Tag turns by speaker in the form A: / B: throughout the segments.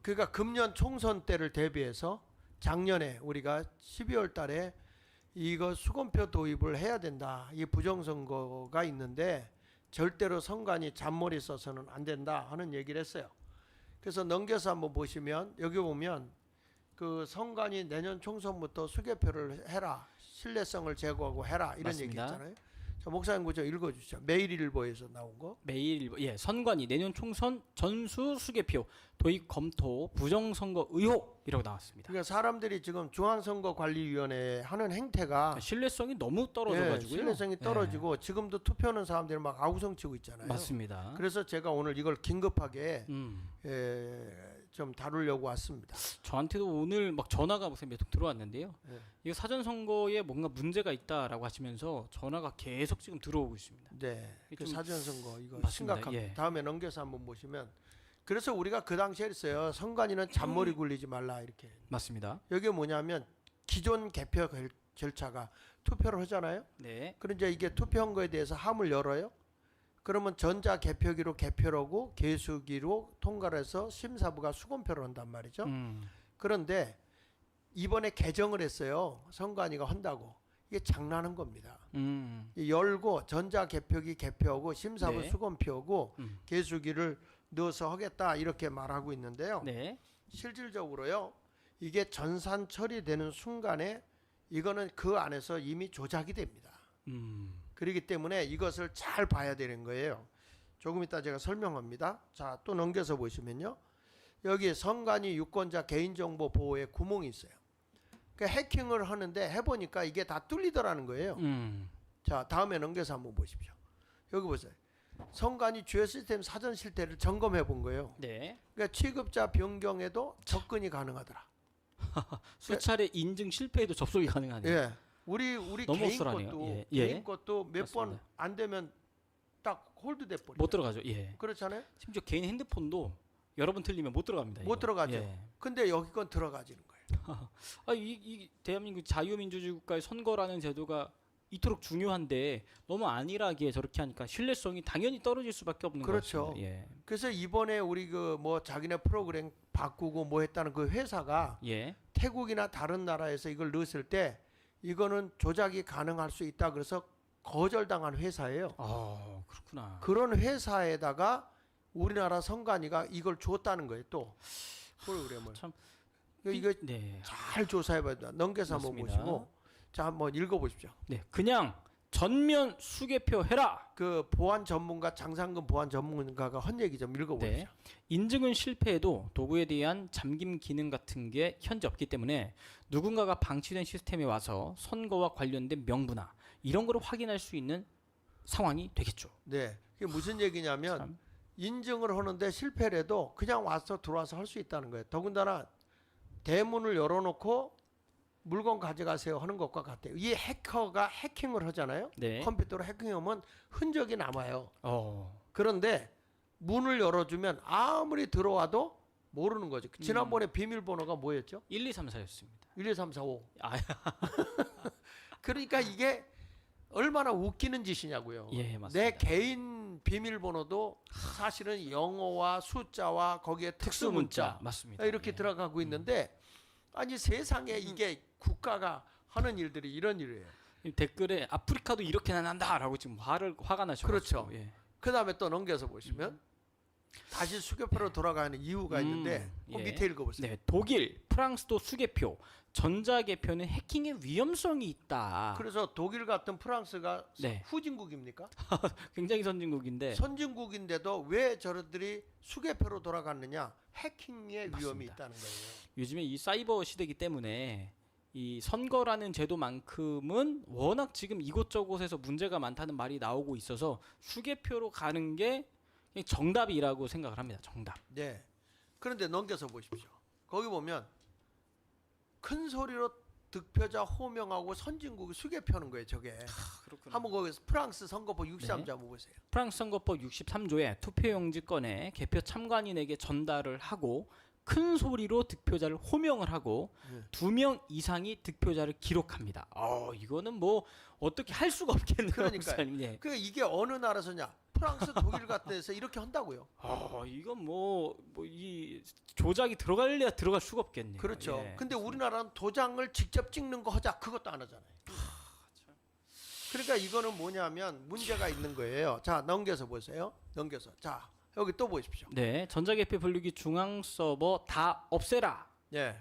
A: 그러니까 금년 총선 때를 대비해서 작년에 우리가 12월 달에 이거 수검표 도입을 해야 된다. 이 부정선거가 있는데 절대로 선관위 잔머리 써서는 안 된다 하는 얘기를 했어요. 그래서 넘겨서 한번 보시면 여기 보면 그 선관위 내년 총선부터 수개표를 해라. 신뢰성을 제고하고 해라. 이런
B: 맞습니다.
A: 얘기 있잖아요. 자, 목사님 그저 읽어주시죠. 매일일보에서 나온 거.
B: 매일일보, 예, 선관위 내년 총선 전수 수개표 도입 검토 부정선거 의혹이라고 나왔습니다.
A: 그러니까 사람들이 지금 중앙선거관리위원회 하는 행태가
B: 신뢰성이 너무 떨어져가지고요.
A: 신뢰성이 떨어지고 지금도 투표하는 사람들이 막 아우성치고 있잖아요.
B: 맞습니다.
A: 그래서 제가 오늘 이걸 긴급하게 좀 다루려고 왔습니다.
B: 저한테도 오늘 막 전화가 무슨 몇 통 들어왔는데요.
A: 네.
B: 이거 사전 선거에 뭔가 문제가 있다라고 하시면서 전화가 계속 지금 들어오고 있습니다.
A: 네, 그
B: 좀
A: 사전선거 이거
B: 맞습니다.
A: 심각합니다.
B: 예.
A: 다음에 넘겨서 한번 보시면 그래서 우리가 그 당시에 했어요. 선관위는 잔머리 굴리지 말라 이렇게.
B: 맞습니다.
A: 여기 뭐냐면 기존 개표 절차가 투표를 하잖아요.
B: 네.
A: 그런데 이게 투표한 거에 대해서 함을 열어요. 그러면 전자 개표기로 개표를 하고 개수기로 통과를 해서 심사부가 수검표를 한단 말이죠. 그런데 이번에 개정을 했어요. 선관위가 한다고. 이게 장난한 겁니다. 열고 전자 개표기 개표하고 심사부
B: 네.
A: 수검표하고 개수기를 넣어서 하겠다 이렇게 말하고 있는데요.
B: 네.
A: 실질적으로요. 이게 전산 처리되는 순간에 이거는 그 안에서 이미 조작이 됩니다. 그렇기 때문에 이것을 잘 봐야 되는 거예요. 조금 이따 제가 설명합니다. 자, 또 넘겨서 보시면요. 여기 선관위 유권자 개인정보 보호에 구멍이 있어요. 그 해킹을 하는데 해보니까 이게 다 뚫리더라는 거예요. 자, 다음에 넘겨서 한번 보십시오. 여기 보세요. 선관위 주요 시스템 사전 실태를 점검해 본 거예요.
B: 네.
A: 그러니까 취급자 변경에도 접근이 가능하더라.
B: 수차례 인증 실패에도 접속이 가능하네요.
A: 예. 우리
B: 너무
A: 개인
B: 헛소리하네요.
A: 것도
B: 예.
A: 개인 것도 몇 번
B: 맞습니다.
A: 안 되면 딱 홀드돼 버려.
B: 못 들어가죠. 예.
A: 그렇잖아요.
B: 심지어 개인 핸드폰도 여러 번 틀리면 못 들어갑니다.
A: 못
B: 이거.
A: 들어가죠.
B: 예.
A: 근데 여기 건 들어가지는 거예요.
B: 아, 이 대한민국 자유민주주의 국가의 선거라는 제도가 이토록 중요한데 너무 안일하게 저렇게 하니까 신뢰성이 당연히 떨어질 수밖에 없는
A: 그렇죠.
B: 거죠. 예.
A: 그래서 이번에 우리 그 뭐 자기네 프로그램 바꾸고 뭐 했다는 그 회사가
B: 예.
A: 태국이나 다른 나라에서 이걸 넣었을 때 이거는 조작이 가능할 수 있다. 그래서 거절당한 회사예요.
B: 아, 그렇구나.
A: 그런 회사에다가 우리나라 선관위가 이걸 줬다는 거예요. 또 프로그램을.
B: 참
A: 이거
B: 네.
A: 잘 조사해봐야 돼. 넘겨서 한번
B: 맞습니다.
A: 보시고 자 한번 읽어보십시오.
B: 네. 그냥 전면 수개표 해라.
A: 그 보안 전문가 장상근 보안 전문가가 한 얘기 좀 읽어보십시오.
B: 네. 인증은 실패해도 도구에 대한 잠김 기능 같은 게 현재 없기 때문에 누군가가 방치된 시스템에 와서 선거와 관련된 명부나 이런 거를 확인할 수 있는 상황이 되겠죠.
A: 네, 그게 무슨 얘기냐면
B: 참.
A: 인증을 하는데 실패를 해도 그냥 와서 들어와서 할 수 있다는 거예요. 더군다나 대문을 열어놓고 물건 가져가세요 하는 것과 같아요. 이 해커가 해킹을 하잖아요.
B: 네.
A: 컴퓨터로 해킹하면 흔적이 남아요.
B: 어.
A: 그런데 문을 열어주면 아무리 들어와도 모르는 거죠. 지난번에 비밀번호가 뭐였죠?
B: 1, 2, 3, 4였습니다.
A: 1, 2, 3, 4, 5.
B: 아,
A: 그러니까 이게 얼마나 웃기는 짓이냐고요.
B: 예, 맞습니다.
A: 내 개인 비밀번호도 사실은 영어와 숫자와 거기에 특수문자
B: 맞습니다.
A: 이렇게
B: 예.
A: 들어가고 있는데 아니 세상에 이게 국가가 하는 일들이 이런 일이에요.
B: 댓글에 아프리카도 이렇게는 한다라고 지금 화가 나셔.
A: 그렇죠.
B: 예.
A: 그 다음에 또 넘겨서 보시면 다시 수개표로 돌아가는 이유가 있는데 그
B: 예.
A: 밑에 읽어보세요.
B: 네, 독일, 프랑스도 수개표, 전자개표는 해킹의 위험성이 있다.
A: 그래서 독일 같은 프랑스가
B: 네.
A: 후진국입니까?
B: 굉장히 선진국인데.
A: 선진국인데도 왜 저들이 수개표로 돌아갔느냐? 해킹의 위험이
B: 맞습니다.
A: 있다는 거예요.
B: 요즘에 이 사이버 시대이기 때문에 이 선거라는 제도만큼은 워낙 지금 이곳저곳에서 문제가 많다는 말이 나오고 있어서 수개표로 가는 게 정답이라고 생각을 합니다. 정답.
A: 네. 그런데 넘겨서 보십시오. 거기 보면 큰 소리로 득표자 호명하고 선진국이 수개표하는 거예요. 저게.
B: 그렇구나.
A: 한번 거기서 프랑스 선거법 63조 한번 보세요.
B: 프랑스 선거법 63조에 투표용지 꺼내 개표 참관인에게 전달을 하고 큰 소리로 득표자를 호명을 하고
A: 네.
B: 2명 이상이 득표자를 기록합니다. 이거는 뭐 어떻게 할 수가 없겠네요.
A: 그러니까요.
B: 목사님. 네.
A: 그 이게 어느 나라서냐? 프랑스, 독일 같은 데서 이렇게 한다고요.
B: 이건 뭐 이 조작이 들어갈래야 들어갈 수가 없겠네요.
A: 그렇죠.
B: 예.
A: 근데 우리나라는 도장을 직접 찍는 거 하자 그것도 안 하잖아요. 그러니까 이거는 뭐냐면 문제가 있는 거예요. 자, 넘겨서 보세요. 넘겨서. 자, 여기 또 보십시오.
B: 네, 전자개표 분류기 중앙 서버 다 없애라.
A: 예.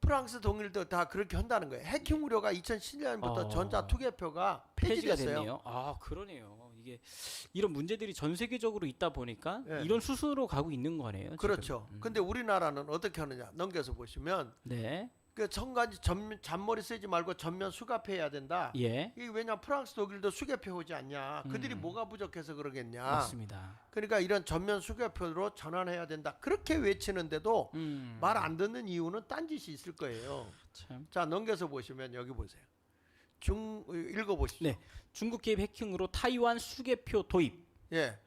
A: 프랑스 동일도 다 그렇게 한다는 거예요. 해킹 우려가 2010년부터 전자 투개표가
B: 폐지가
A: 폐지됐어요.
B: 됐네요. 그러네요. 이게 이런 문제들이 전 세계적으로 있다 보니까
A: 예.
B: 이런 수순으로 가고 있는 거네요.
A: 그렇죠.
B: 지금.
A: 근데 우리나라는 어떻게 하느냐? 넘겨서 보시면
B: 네,
A: 그 청간지 잔머리 쓰지 말고 전면 수갑해야 된다.
B: 예,
A: 이게 왜냐 프랑스 독일도 수개표 오지 않냐? 그들이 뭐가 부족해서 그러겠냐?
B: 맞습니다.
A: 그러니까 이런 전면 수개표로 전환해야 된다. 그렇게 외치는데도 말 안 듣는 이유는 딴짓이 있을 거예요.
B: 참.
A: 자, 넘겨서 보시면 여기 보세요. 읽어보시죠.
B: 네, 중국 개입 해킹으로 타이완 수개표 도입.
A: 예,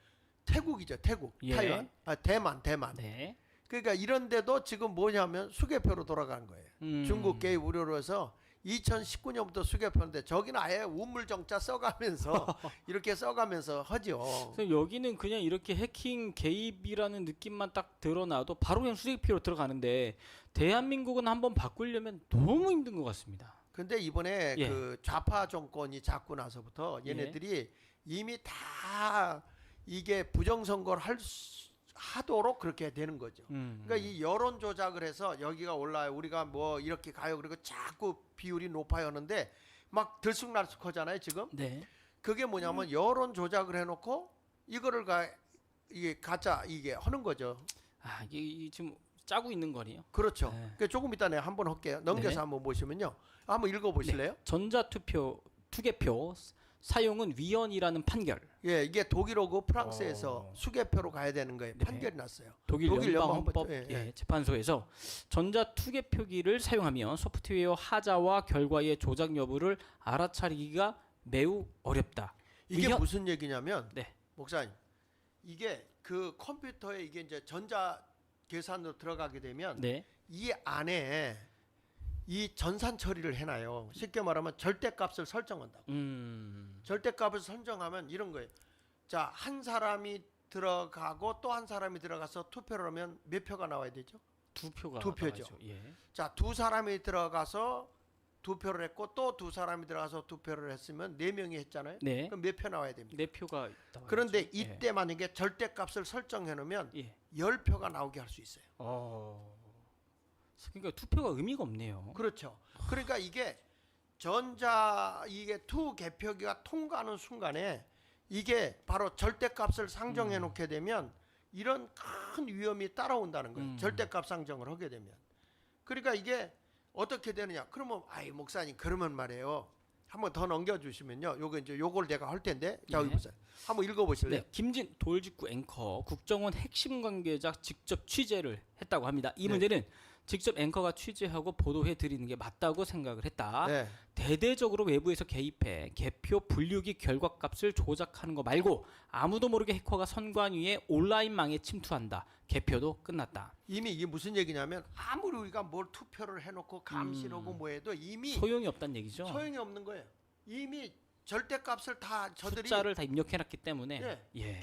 A: 태국이죠. 태국,
B: 예.
A: 타이완, 대만.
B: 네,
A: 그러니까 이런데도 지금 뭐냐면 수개표로 돌아간 거예요. 중국 개입 우려로 해서 2019년부터 수개표인데 저기는 아예 우물정자 써가면서 이렇게 써가면서 하죠.
B: 그래서 여기는 그냥 이렇게 해킹 개입이라는 느낌만 딱 드러나도 바로 그냥 수개표로 들어가는데 대한민국은 한번 바꾸려면 너무 힘든 것 같습니다.
A: 근데 이번에
B: 예.
A: 그 좌파 정권이 잡고 나서부터 얘네들이 이미 다 이게 부정선거를 하도록 그렇게 되는 거죠. 그러니까 이 여론 조작을 해서 여기가 올라요. 우리가 뭐 이렇게 가요. 그리고 자꾸 비율이 높아요 하는데 막 들쑥날쑥하잖아요, 지금.
B: 네,
A: 그게 뭐냐면 여론 조작을 해놓고 이거를 이게 가짜 이게 하는 거죠.
B: 이게 지금 짜고 있는 거네요.
A: 그렇죠.
B: 네.
A: 그러니까 조금 이따 내가 한번 할게요. 넘겨서
B: 네.
A: 한번 보시면요. 한번 읽어보실래요?
B: 투개표 사용은 위헌이라는 판결.
A: 예, 이게 독일하고 프랑스에서 수개표로 가야 되는 거예요.
B: 네.
A: 판결이 났어요.
B: 독일
A: 독일
B: 연방헌법
A: 예.
B: 재판소에서 전자 투개표기를 사용하면 소프트웨어 하자와 결과의 조작 여부를 알아차리기가 매우 어렵다.
A: 이게
B: 위헌-
A: 무슨 얘기냐면
B: 네.
A: 목사님 이게 그 컴퓨터에 이게 이제 전자 계산으로 들어가게 되면
B: 네.
A: 이 안에 이 전산 처리를 해놔요. 쉽게 말하면 절대값을 설정한다고. 절대값을 설정하면 이런 거예요. 자, 한 사람이 들어가고 또 한 사람이 들어가서 투표를 하면 몇 표가 나와야 되죠?
B: 두 표가
A: 두 표죠.
B: 나가죠. 예.
A: 자, 두 사람이 들어가서 투표를 했고 또 두 사람이 들어가서 투표를 했으면 네 명이 했잖아요.
B: 네.
A: 그럼 몇 표 나와야 됩니다.
B: 네 표가 나와야죠.
A: 그런데 이때 만약에 절대값을 설정해 놓으면
B: 예.
A: 10표가 나오게 할 수 있어요.
B: 그러니까 투표가 의미가 없네요.
A: 그렇죠. 그러니까 이게 이게 투 개표기가 통과하는 순간에 이게 바로 절대값을 상정해 놓게 되면 이런 큰 위험이 따라온다는 거예요. 절대값 상정을 하게 되면. 그러니까 이게 어떻게 되느냐? 그러면 목사님 그러면 말이에요. 한번 더 넘겨 주시면요. 요걸 내가 할 텐데. 자, 여기
B: 예.
A: 보세요. 한번 읽어 보실래요?
B: 네, 김진 돌직구 앵커 국정원 핵심 관계자 직접 취재를 했다고 합니다. 이
A: 네.
B: 문제는 직접 앵커가 취재하고 보도해 드리는 게 맞다고 생각을 했다.
A: 네.
B: 대대적으로 외부에서 개입해 개표 분류기 결과값을 조작하는 거 말고 아무도 모르게 해커가 선관위에 온라인망에 침투한다. 개표도 끝났다.
A: 이미 이게 무슨 얘기냐면 아무리 우리가 뭘 투표를 해 놓고 감시하고 뭐 해도 이미
B: 소용이 없다는 얘기죠.
A: 소용이 없는 거예요. 이미 절대값을 다 저들이
B: 숫자를 다 입력해놨기 때문에
A: 예.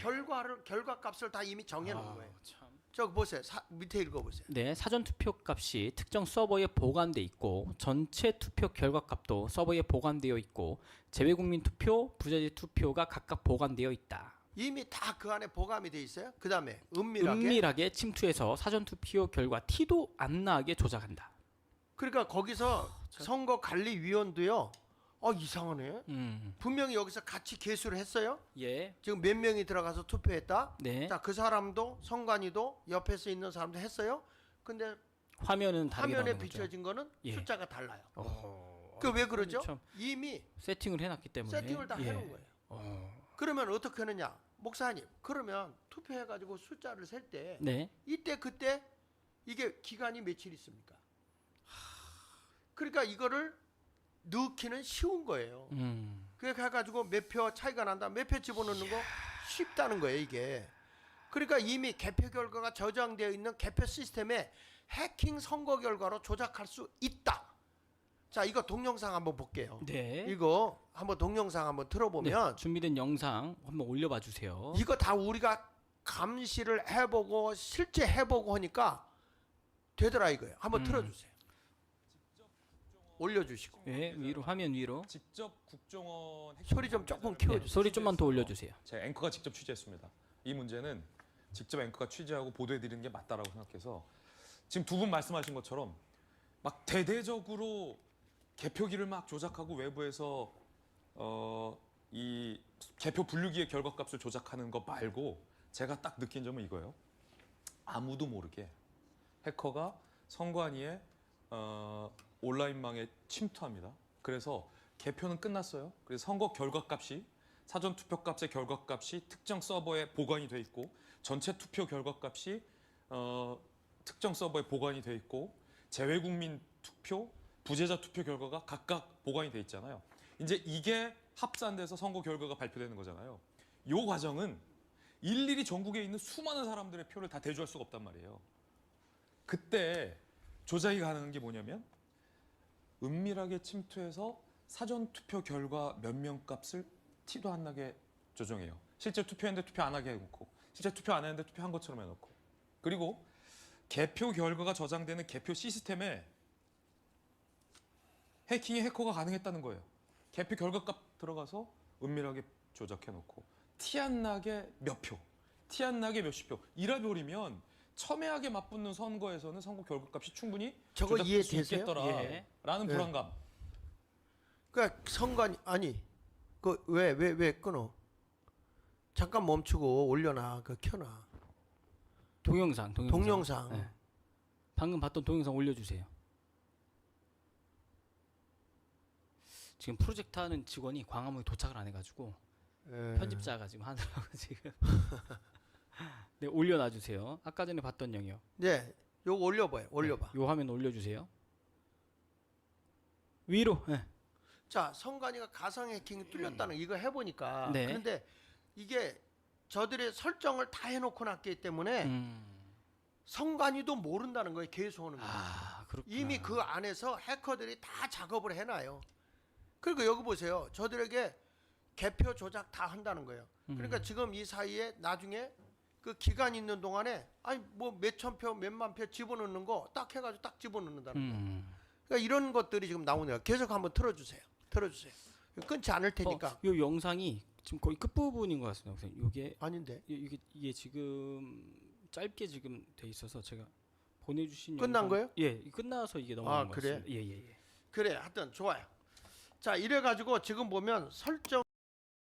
A: 결과값을 다 이미 정해 놓은 거예요.
B: 참.
A: 저기 보세요. 밑에 읽어 보세요.
B: 네, 사전 투표 값이 특정 서버에 보관돼 있고 전체 투표 결과 값도 서버에 보관되어 있고 재외국민 투표, 부자재 투표가 각각 보관되어 있다.
A: 이미 다 그 안에 보감이 돼 있어요. 그다음에 은밀하게.
B: 은밀하게 침투해서 사전 투표 결과 티도 안 나게 조작한다.
A: 그러니까 거기서 선거관리위원도요. 이상하네. 분명히 여기서 같이 개수를 했어요.
B: 예.
A: 지금 몇 명이 들어가서 투표했다.
B: 네.
A: 자, 그 사람도 선관위도 옆에서 있는 사람도 했어요. 근데
B: 화면은 다르게
A: 화면에
B: 나오는 거죠.
A: 비춰진 거는
B: 예.
A: 숫자가 달라요.
B: 어,
A: 그 왜 그러죠?
B: 참
A: 이미
B: 세팅을 해놨기 때문에.
A: 세팅을 다 해놓은 거예요. 그러면 어떻게 하느냐? 목사님, 그러면 투표해가지고 숫자를 셀 때
B: 네.
A: 이때 그때 이게 기간이 며칠 있습니까? 그러니까 이거를 넣기는 쉬운 거예요. 그렇게 해가지고 몇 표 차이가 난다. 몇 표 집어넣는 거 쉽다는 거예요, 이게. 그러니까 이미 개표 결과가 저장되어 있는 개표 시스템에 해킹 선거 결과로 조작할 수 있다. 자, 이거 동영상 한번 볼게요.
B: 네.
A: 이거 한번 동영상 한번 틀어보면
B: 준비된 영상 한번 올려봐 주세요.
A: 이거 다 우리가 감시를 해보고 실제 해보고 하니까 되더라 이거예요. 한번 틀어주세요. 올려주시고
B: 네, 위로 화면 위로.
C: 직접 국정원
A: 소리 좀 조금
B: 네,
A: 키워주세요.
B: 소리 좀만 더 올려주세요.
C: 제 앵커가 직접 취재했습니다. 이 문제는 직접 앵커가 취재하고 보도해드리는 게 맞다라고 생각해서 지금 두 분 말씀하신 것처럼 막 대대적으로 개표기를 막 조작하고 외부에서 이 개표 분류기의 결과값을 조작하는 거 말고 제가 딱 느낀 점은 이거예요. 아무도 모르게 해커가 선관위에 온라인망에 침투합니다. 그래서 개표는 끝났어요. 그래서 선거 결과값이 사전 투표값의 결과값이 특정 서버에 보관이 돼 있고 전체 투표 결과값이 특정 서버에 보관이 돼 있고 재외국민 투표, 부재자 투표 결과가 각각 보관이 돼 있잖아요. 이제 이게 합산돼서 선거 결과가 발표되는 거잖아요. 이 과정은 일일이 전국에 있는 수많은 사람들의 표를 다 대조할 수가 없단 말이에요. 그때 조작이 가능한 게 뭐냐면 은밀하게 침투해서 사전 투표 결과 몇 명 값을 티도 안 나게 조정해요. 실제 투표했는데 투표 안 하게 해놓고 실제 투표 안 했는데 투표한 것처럼 해놓고 그리고 개표 결과가 저장되는 개표 시스템에 해킹의 해커가 가능했다는 거예요. 개표 결과값 들어가서 은밀하게 조작해놓고 티 안 나게 몇 표, 티 안 나게 몇십 표 이래버리면 첨예하게 맞붙는 선거에서는 선거 결과값이 충분히
A: 저거
C: 조작될 수
A: 이해되세요?
C: 있겠더라라는
A: 예.
C: 불안감.
A: 그러니까 선관위 아니 그 왜 끊어? 잠깐 멈추고 올려놔. 그 켜놔.
B: 동영상.
A: 동영상.
B: 네. 방금 봤던 동영상 올려주세요. 지금 프로젝트 하는 직원이 광화문에 도착을 안 해가지고
A: 예.
B: 편집자가 지금 하느라고 지금. 네, 올려놔 주세요. 아까 전에 봤던 영역.
A: 네, 요거 올려봐요. 올려봐.
B: 요 화면 올려주세요. 위로. 네.
A: 자, 선관위가 가상 해킹이 뚫렸다는 이거 해보니까
B: 네.
A: 그런데 이게 저들의 설정을 다 해놓고 놨기 때문에 선관위도 모른다는 거예요. 계속하는 거예요.
B: 아, 그렇구나.
A: 이미 그 안에서 해커들이 다 작업을 해놔요. 그리고 여기 보세요. 저들에게 개표 조작 다 한다는 거예요. 그러니까 지금 이 사이에 나중에 그 기간 있는 동안에 아니 뭐 몇천 표, 몇만 표 집어넣는 거 딱 해가지고 딱 집어넣는다는 거예요. 그러니까 이런 것들이 지금 나오네요. 계속 한번 틀어주세요. 틀어주세요. 끊지 않을 테니까.
B: 요 영상이 지금 거의 끝 부분인 것 같습니다. 선생님. 요게
A: 아닌데.
B: 이게 지금 짧게 지금 돼 있어서 제가 보내주신
A: 끝난
B: 영상,
A: 거예요?
B: 예, 끝나서 이게 넘어간 것
A: 그래?
B: 같습니다. 예.
A: 그래, 하여튼 좋아요. 자, 이래가지고 지금 보면 설정